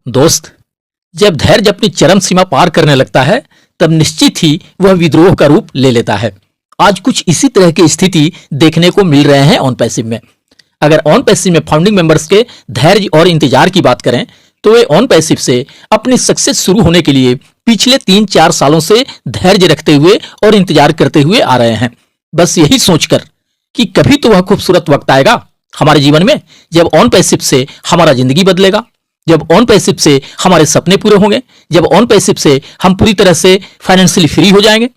दोस्त, जब धैर्य अपनी चरम सीमा पार करने लगता है तब निश्चित ही वह विद्रोह का रूप ले लेता है। आज कुछ इसी तरह की स्थिति देखने को मिल रहे हैं ऑन पैसिव में। अगर ऑन पैसिव में फाउंडिंग मेंबर्स के धैर्य और इंतजार की बात करें तो वे ऑन पैसिव से अपनी सक्सेस शुरू होने के लिए पिछले 3-4 सालों से धैर्य रखते हुए और इंतजार करते हुए आ रहे हैं, बस यही सोचकर कि कभी तो वह खूबसूरत वक्त आएगा हमारे जीवन में जब ऑन पैसिव से हमारा जिंदगी बदलेगा, जब ऑन पैसिव से हमारे सपने पूरे होंगे, जब ऑन पैसिव से हम पूरी तरह से फाइनेंशियली फ्री हो जाएंगे।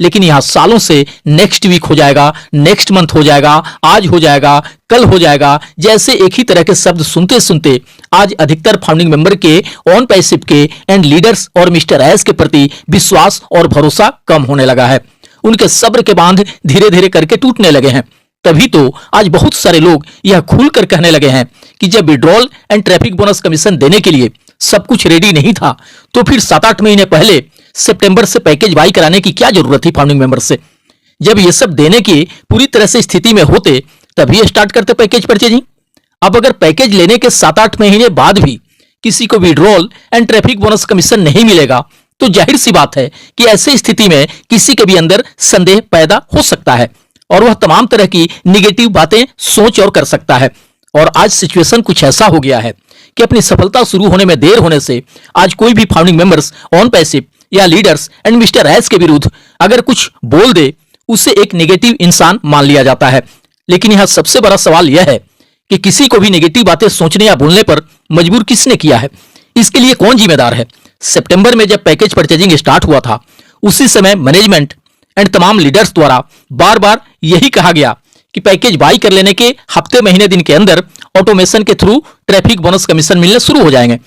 लेकिन यहां सालों से नेक्स्ट वीक हो जाएगा, नेक्स्ट मंथ हो जाएगा, आज हो जाएगा, कल हो जाएगा, जैसे एक ही तरह के शब्द सुनते सुनते आज अधिकतर फाउंडिंग मेंबर के ऑन पैसिव के एंड लीडर्स और मिस्टर एस के प्रति विश्वास और भरोसा कम होने लगा है। उनके सब्र के बांध धीरे धीरे करके टूटने लगे हैं। तभी तो आज बहुत सारे लोग यह खुलकर कहने लगे हैं कि जब withdrawal and traffic bonus commission देने के लिए सब कुछ रेडी नहीं था तो फिर 7-8 महीने पहले सितंबर से पैकेज बाई कराने की क्या जरूरत थी फाउंडिंग मेंबर से। जब ये सब देने की पूरी तरह से स्थिति में होते तभी स्टार्ट करते पैकेज परचेजिंग। अब अगर पैकेज लेने के 7-8 महीने बाद भी किसी को withdrawal and traffic bonus commission नहीं मिलेगा तो जाहिर सी बात है कि ऐसी स्थिति में किसी के भी अंदर संदेह पैदा हो सकता है और वह तमाम तरह की निगेटिव बातें सोच और कर सकता है। और आज सिचुएशन कुछ ऐसा हो गया है कि अपनी सफलता शुरू होने में देर होने से आज कोई भी फाउंडिंग मेंबर्स ऑन पैसिव या लीडर्स एंड मिस्टर एस के विरुद्ध अगर कुछ बोल दे उसे एक नेगेटिव इंसान मान लिया जाता है। लेकिन यहां सबसे बड़ा सवाल यह है कि किसी को भी नेगेटिव बातें सोचने या बोलने पर मजबूर किसने किया है, इसके लिए कौन जिम्मेदार है। सितंबर में जब पैकेज परचेजिंग स्टार्ट हुआ था उसी समय मैनेजमेंट एंड तमाम लीडर्स द्वारा बार बार यही कहा गया कि पैकेज बाई कर लेने के हफ्ते महीने दिन के अंदर ऑटोमेशन के थ्रू ट्रैफिक बोनस कमीशन मिलने शुरू हो जाएंगे।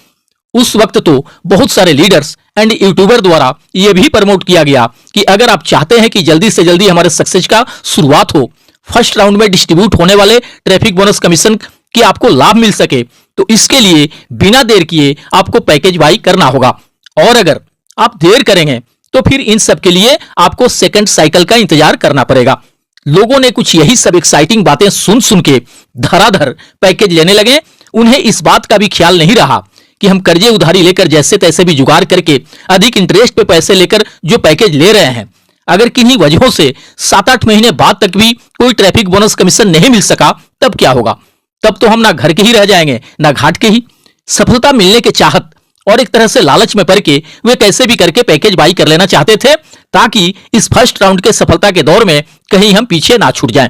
उस वक्त तो बहुत सारे लीडर्स एंड यूट्यूबर द्वारा यह भी प्रमोट किया गया कि अगर आप चाहते हैं कि जल्दी से जल्दी हमारे सक्सेस का शुरुआत हो, फर्स्ट राउंड में डिस्ट्रीब्यूट होने वाले ट्रैफिक बोनस कमीशन की आपको लाभ मिल सके तो इसके लिए बिना देर किए आपको पैकेज बाई करना होगा। और अगर आप देर करेंगे तो फिर इन सब के लिए आपको सेकंड साइकिल का इंतजार करना पड़ेगा। लोगों ने कुछ यही सब एक्साइटिंग बातें सुन सुन के धराधर पैकेज लेने लगे। उन्हें इस बात का भी ख्याल नहीं रहा कि हम कर्जे उधारी लेकर जैसे तैसे भी जुगाड़ करके अधिक इंटरेस्ट पे पैसे लेकर जो पैकेज ले रहे हैं, अगर किन्हीं वजहों से 7-8 महीने बाद तक भी कोई ट्रैफिक बोनस कमीशन नहीं मिल सका तब क्या होगा। तब तो हम ना घर के ही रह जाएंगे ना घाट के ही। सफलता मिलने के चाहत और एक तरह से लालच में पड़ के वे कैसे भी करके पैकेज बाई कर लेना चाहते थे ताकि इस फर्स्ट राउंड के सफलता के दौर में कहीं हम पीछे ना छूट जाएं।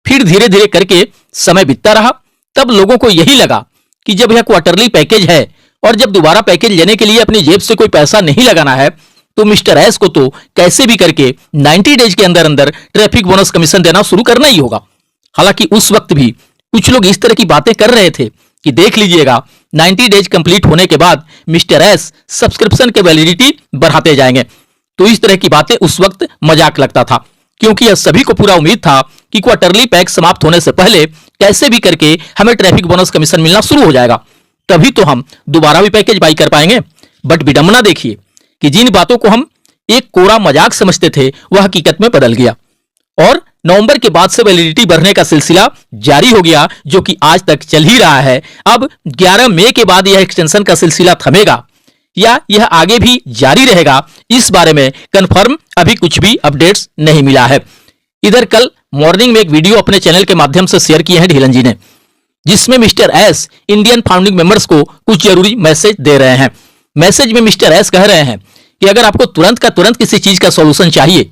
फिर धीरे धीरे करके समय बीतता रहा। तब लोगों को यही लगा कि जब यह क्वार्टरली पैकेज है और जब दोबारा पैकेज लेने के लिए अपनी जेब से कोई पैसा नहीं लगाना है तो मिस्टर एस को तो कैसे भी करके 90 डेज के अंदर अंदर ट्रैफिक बोनस कमीशन देना शुरू करना ही होगा। हालांकि उस वक्त भी कुछ लोग इस तरह की बातें कर रहे थे कि देख लीजिएगा 90 डेज कंप्लीट होने के बाद मिस्टर एस सब्सक्रिप्शन के वैलिडिटी बढ़ाते जाएंगे। तो इस तरह की बातें उस वक्त मजाक लगता था क्योंकि यह सभी को पूरा उम्मीद था कि क्वार्टरली पैक समाप्त होने से पहले कैसे भी करके हमें ट्रैफिक बोनस कमीशन मिलना शुरू हो जाएगा, तभी तो हम दोबारा भी पैकेज बाई कर पाएंगे। बट विडंबना देखिए कि जिन बातों को हम एक कोरा मजाक समझते थे वह हकीकत में बदल गया और नवंबर के बाद से वैलिडिटी बढ़ने का सिलसिला जारी हो गया जो कि आज तक चल ही रहा है। अब 11 मई के बाद यह एक्सटेंशन का सिलसिला थमेगा या यह आगे भी जारी रहेगा, इस बारे में कंफर्म अभी कुछ भी अपडेट्स नहीं मिला है। इधर कल मॉर्निंग में एक वीडियो अपने चैनल के माध्यम से शेयर किए हैं ढीलन जी ने, जिसमें mister S Indian founding members को कुछ जरूरी मैसेज दे रहे हैं। मैसेज में मिस्टर एस कह रहे हैं कि अगर आपको तुरंत का तुरंत किसी चीज का सॉल्यूशन चाहिए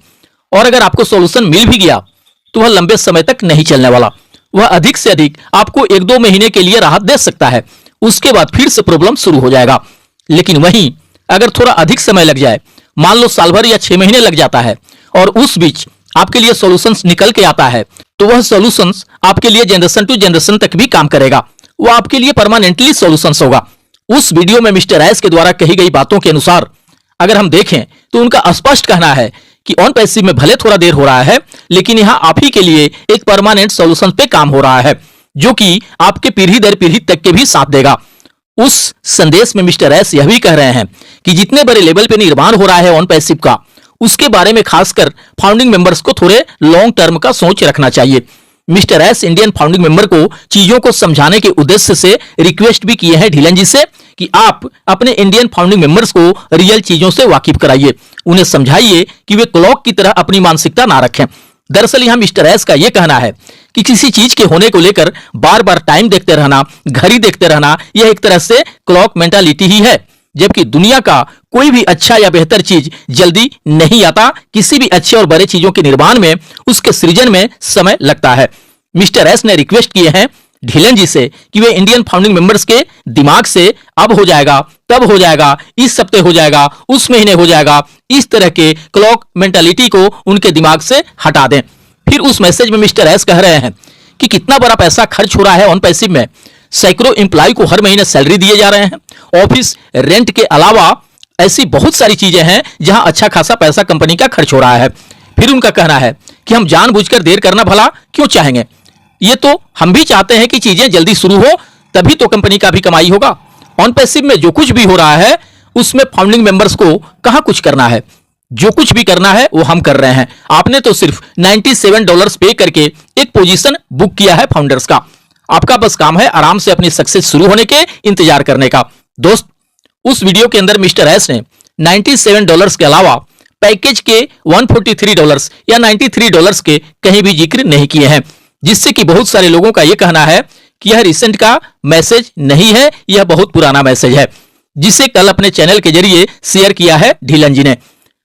और अगर आपको सॉल्यूशन मिल भी गया तो वह लंबे समय तक नहीं चलने वाला। वह अधिक से अधिक आपको 1-2 महीने के लिए राहत दे सकता है, उसके बाद फिर से प्रॉब्लम शुरू हो जाएगा। लेकिन वहीं अगर थोड़ा अधिक समय लग जाए, मान लो साल भर या 6 महीने लग जाता है और उस बीच आपके लिए सॉल्यूशंस निकल के आता है तो वह सॉल्यूशंस आपके लिए जनरेशन टू जनरेशन तक भी काम करेगा, वह आपके लिए परमानेंटली सॉल्यूशंस होगा। उस वीडियो में मिस्टर एस के द्वारा कही गई बातों के अनुसार अगर हम देखें तो उनका स्पष्ट कहना है कि ऑन पैसिव में भले थोड़ा देर हो रहा है लेकिन यहां आप ही के लिए एक परमानेंट सॉल्यूशन पे काम हो रहा है जो कि आपके पीढ़ी दर पीढ़ी तक के भी साथ देगा। उस संदेश में मिस्टर एस यह भी कह रहे हैं कि जितने बड़े लेवल पे निर्माण हो रहा है ऑन पैसिव का, उसके बारे में खासकर फाउंडिंग मेंबर्स को थोड़े लॉन्ग टर्म का सोच रखना चाहिए। Mister S Indian founding member को चीजों को समझाने के उद्देश्य से रिक्वेस्ट भी किए हैं ढीलन जी से कि आप अपने इंडियन फाउंडिंग मेंबर्स को रियल चीजों से वाकिफ कराइए, उन्हें समझाइए कि वे क्लॉक की तरह अपनी मानसिकता ना रखें। दरअसल यहां मिस्टर एस का यह कहना है कि किसी चीज के होने को लेकर बार बार टाइम देखते रहना, घड़ी देखते रहना, यह एक तरह से क्लॉक मेंटालिटी ही है, जबकि दुनिया का कोई भी अच्छा या बेहतर चीज जल्दी नहीं आता। किसी भी अच्छे और बड़े चीजों के निर्माण में, उसके सृजन में समय लगता है। मिस्टर एस ने रिक्वेस्ट किए हैं ढीलन जी से कि वे इंडियन फाउंडिंग मेंबर्स के दिमाग से अब हो जाएगा, तब हो जाएगा, इस हफ्ते हो जाएगा, उस महीने हो जाएगा, इस तरह के क्लॉक मेंटालिटी को उनके दिमाग से हटा दें। फिर उस मैसेज में मिस्टर एस कह रहे हैं कि कितना बड़ा पैसा खर्च हो रहा है ऑन पैसिव में। सैकड़ों एम्प्लॉय को हर महीने सैलरी दिए जा रहे हैं, ऑफिस रेंट के अलावा ऐसी बहुत सारी चीजें हैं जहां अच्छा खासा पैसा कंपनी का खर्च हो रहा है। फिर उनका कहना है कि हम जानबूझकर देर करना भला क्यों चाहेंगे, ये तो हम भी चाहते हैं कि चीजें जल्दी शुरू हो, तभी तो कंपनी का भी कमाई होगा। ऑन पैसिव में जो कुछ भी हो रहा है उसमें फाउंडिंग मेंबर्स को कहां कुछ करना है, जो कुछ भी करना है वो हम कर रहे हैं। आपने तो सिर्फ $97 पे करके एक पोजीशन बुक किया है फाउंडर्स का। आपका बस काम है आराम से अपनी सक्सेस शुरू होने के इंतजार करने का। दोस्त, उस वीडियो के अंदर मिस्टर एस ने $97 के अलावा पैकेज के $143 या $93 के कहीं भी जिक्र नहीं किए हैं, जिससे कि बहुत सारे लोगों का यह कहना है कि यह रिसेंट का मैसेज नहीं है, यह बहुत पुराना मैसेज है, जिसे कल अपने चैनल के जरिए शेयर किया है ढीलन जी ने।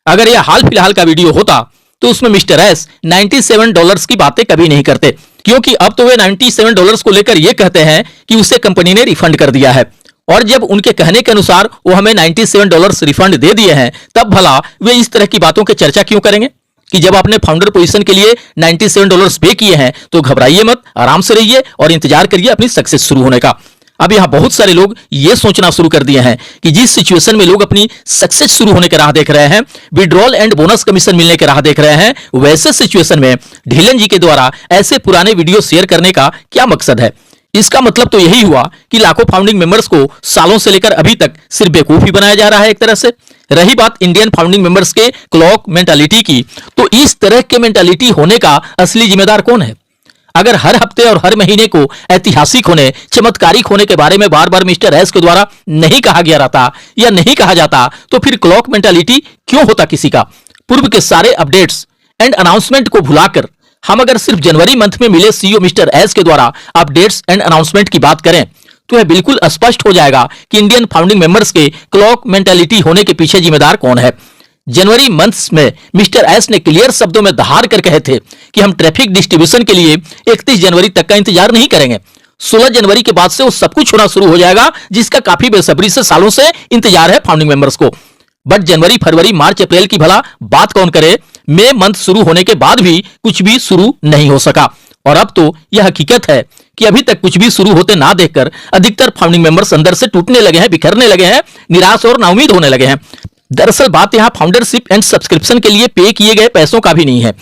अगर यह हाल फिलहाल का वीडियो होता तो उसमें मिस्टर एस $97 की बातें कभी नहीं करते, क्योंकि अब तो वे $97 को लेकर यह कहते हैं कि उसे कंपनी ने रिफंड कर दिया है। और जब उनके कहने के अनुसार वो हमें $97 रिफंड दे दिए हैं, तब भला वे इस तरह की बातों की चर्चा क्यों करेंगे कि जब आपने फाउंडर पोजीशन के लिए $97 पे किए हैं तो घबराइए मत, आराम से रहिए और इंतजार करिए अपनी सक्सेस शुरू होने का। अब यहां बहुत सारे लोग ये सोचना शुरू कर दिए हैं कि जिस सिचुएशन में लोग अपनी सक्सेस शुरू होने के राह देख रहे हैं, विड्रॉल एंड बोनस कमीशन मिलने के राह देख रहे हैं, वैसे सिचुएशन में ढीलन जी के द्वारा ऐसे पुराने वीडियो शेयर करने का क्या मकसद है। इसका मतलब तो यही हुआ कि लाखों फाउंडिंग मेंबर्स को सालों से लेकर अभी तक सिर्फ बेवकूफ ही बनाया जा रहा है एक तरह से। रही बात इंडियन फाउंडिंग मेंबर्स के क्लॉक मेंटालिटी की, तो इस तरह के मेंटालिटी होने का असली जिम्मेदार कौन है? अगर हर हफ्ते और हर महीने को ऐतिहासिक होने, चमत्कारिक होने के बारे में बार बार मिस्टर एस के द्वारा नहीं कहा गया रहता या नहीं कहा जाता, तो फिर क्लॉक मेंटालिटी क्यों होता किसी का? पूर्व के सारे अपडेट्स एंड अनाउंसमेंट को भुलाकर हम अगर सिर्फ जनवरी मंथ में मिले सीईओ मिस्टर एस के द्वारा अपडेट्स एंड अनाउंसमेंट की बात करें, तो यह बिल्कुल स्पष्ट हो जाएगा कि इंडियन फाउंडिंग मेंबर्स के क्लॉक मेंटालिटी होने के पीछे जिम्मेदार कौन है। जनवरी मंथ्स में मिस्टर एस ने क्लियर शब्दों में दहाड़ कर कहे थे कि हम ट्रैफिक डिस्ट्रीब्यूशन के लिए 31 जनवरी तक का इंतजार नहीं करेंगे। 16 जनवरी के बाद से वो सब कुछ होना शुरू हो जाएगा, जिसका काफी बेसब्री से सालों से इंतजार है फाउंडिंग मेंबर्स को। बट जनवरी, फरवरी, मार्च, अप्रैल की भला बात कौन करे? मई मंथ शुरू होने के बाद भी कुछ भी शुरू नहीं हो सका। और अब तो यह हकीकत है कि अभी तक कुछ भी शुरू होते ना देखकर अधिकतर फाउंडिंग मेंबर्स अंदर से टूटने लगे हैं, बिखरने लगे हैं, निराश और नाउम्मीद होने लगे हैं। दरअसल बात यहां फाउंडरशिप एंड सब्सक्रिप्शन के लिए पे किए गए पैसों का भी नहीं है।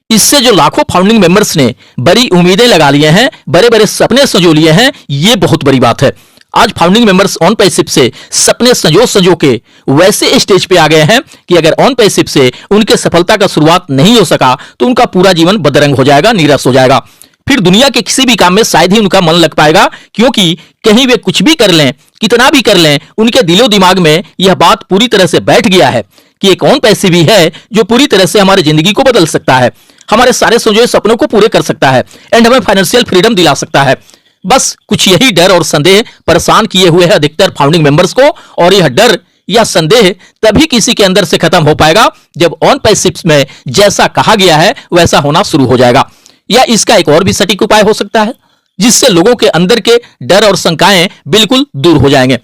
इससे जो लाखों फाउंडिंग मेंबर्स ने बड़ी उम्मीदें लगा लिए हैं, बड़े बड़े सपने संजो लिए हैं, ये बहुत बड़ी बात है। आज फाउंडिंग मेंबर्स ऑन पैसिव से सपने संजो के वैसे स्टेज पे आ गए हैं कि अगर ऑन पैसिव से उनके सफलता का शुरुआत नहीं हो सका तो उनका पूरा जीवन बदरंग हो जाएगा, नीरस हो जाएगा। फिर दुनिया के किसी भी काम में शायद ही उनका मन लग पाएगा, क्योंकि कहीं वे कुछ भी कर लें, कितना भी कर लें, उनके दिलो दिमाग में यह बात पूरी तरह से बैठ गया है कि एक ऑन पैसिव ही है जो पूरी तरह से हमारी जिंदगी को बदल सकता है, हमारे सारे सोचे सपनों को पूरे कर सकता है एंड हमें फाइनेंशियल फ्रीडम दिला सकता है। बस कुछ यही डर और संदेह परेशान किए हुए है अधिकतर फाउंडिंग मेंबर्स को, और यह डर या संदेह तभी किसी के अंदर से खत्म हो पाएगा जब ऑन पैसिव में जैसा कहा गया है वैसा होना शुरू हो जाएगा। या इसका एक और भी सटीक उपाय हो सकता है जिससे लोगों के अंदर के डर और शंकाएं बिल्कुल दूर हो जाएंगे।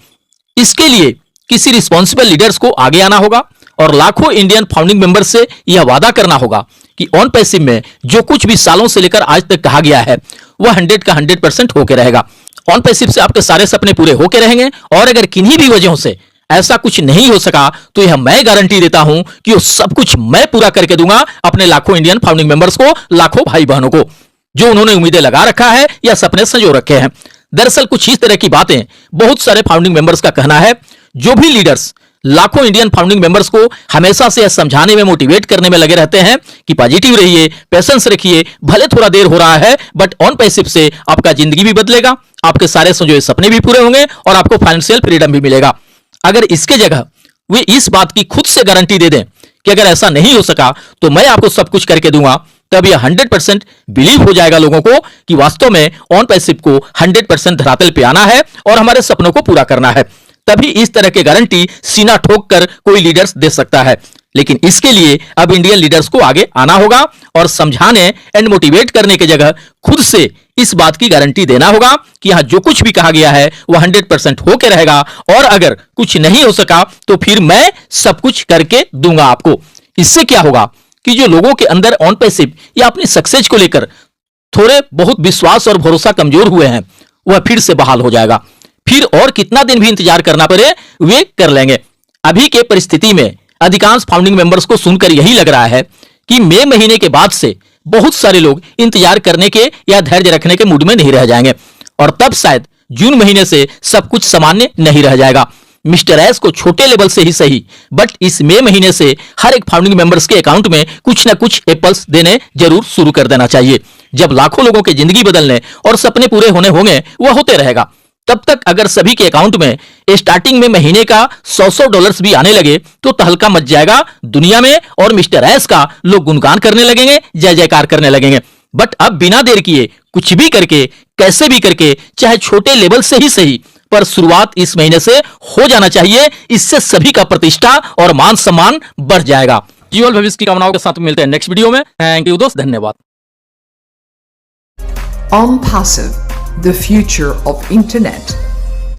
इसके लिए किसी रिस्पॉन्सिबल लीडर्स को आगे आना होगा और लाखों इंडियन फाउंडिंग मेंबर्स से यह वादा करना होगा कि ऑन पैसिव में जो कुछ भी सालों से लेकर आज तक कहा गया है वह 100 का 100% होके रहेगा। ऑन पैसिव से आपके सारे सपने पूरे होके रहेंगे, और अगर किन्हीं भी वजहों से ऐसा कुछ नहीं हो सका तो यह मैं गारंटी देता हूं कि वो सब कुछ मैं पूरा करके दूंगा अपने लाखों इंडियन फाउंडिंग मेंबर्स को, लाखों भाई बहनों को, जो उन्होंने उम्मीदें लगा रखा है या सपने संजो रखे हैं। दरअसल कुछ इस तरह की बातें बहुत सारे फाउंडिंग मेंबर्स का कहना है। जो भी लीडर्स लाखों इंडियन फाउंडिंग मेंबर्स को हमेशा से यह समझाने में, मोटिवेट करने में लगे रहते हैं कि पॉजिटिव रहिए, पेशेंस रखिए, भले थोड़ा देर हो रहा है बट ऑन पैसिव से आपका जिंदगी भी बदलेगा, आपके सारे सोचे सपने भी पूरे होंगे और आपको फाइनेंशियल फ्रीडम भी मिलेगा। अगर इसके जगह वे इस बात की खुद से गारंटी दे दें कि अगर ऐसा नहीं हो सका तो मैं आपको सब कुछ करके दूंगा, तब यह 100% बिलीव हो जाएगा लोगों को कि वास्तव में ऑन पैसिव को 100% धरातल पे आना है और हमारे सपनों को पूरा करना है। तभी इस तरह की गारंटी सीना ठोक कर कोई लीडर्स दे सकता है। लेकिन इसके लिए अब इंडियन लीडर्स को आगे आना होगा और समझाने एंड मोटिवेट करने की जगह खुद से इस बात की गारंटी देना होगा कि यहां जो कुछ भी कहा गया है वह 100% होके रहेगा और अगर कुछ नहीं हो सका तो फिर मैं सब कुछ करके दूंगा आपको। इससे क्या होगा कि जो लोगों के अंदर ऑन पैसिव या अपनी सक्सेस को लेकर थोड़े बहुत विश्वास और भरोसा कमजोर हुए हैं वह फिर से बहाल हो जाएगा। फिर और कितना दिन भी इंतजार करना पड़े वे कर लेंगे। अभी के परिस्थिति में अधिकांश फाउंडिंग मेंबर्स को सुनकर यही लग रहा है कि मई महीने के बाद से बहुत सारे लोग इंतजार करने के या धैर्य रखने के मूड में नहीं रह जाएंगे और तब शायद जून महीने से सब कुछ सामान्य नहीं रह जाएगा। मिस्टर एस को छोटे लेवल से ही सही बट इस मई महीने से हर एक फाउंडिंग मेंबर्स के अकाउंट में कुछ ना कुछ एप्पल्स देने जरूर शुरू कर देना चाहिए। जब लाखों लोगों की जिंदगी बदलने और सपने पूरे होने होंगे वह होते रहेगा। तब तक अगर सभी के अकाउंट में स्टार्टिंग में महीने का $100 भी आने लगे तो तहलका मच जाएगा दुनिया में और मिस्टर एस का लोग गुणगान करने लगेंगे, जय जयकार करने लगेंगे। बट अब बिना देर किए कुछ भी करके, कैसे भी करके, चाहे छोटे लेवल से ही सही, पर शुरुआत इस महीने से हो जाना चाहिए। इससे सभी का प्रतिष्ठा और मान सम्मान बढ़ जाएगा। जीवन भविष्य की कामनाओं के साथ मिलते हैं नेक्स्ट वीडियो में। थैंक यू दोस्त, धन्यवाद। OnPassive, the future of internet.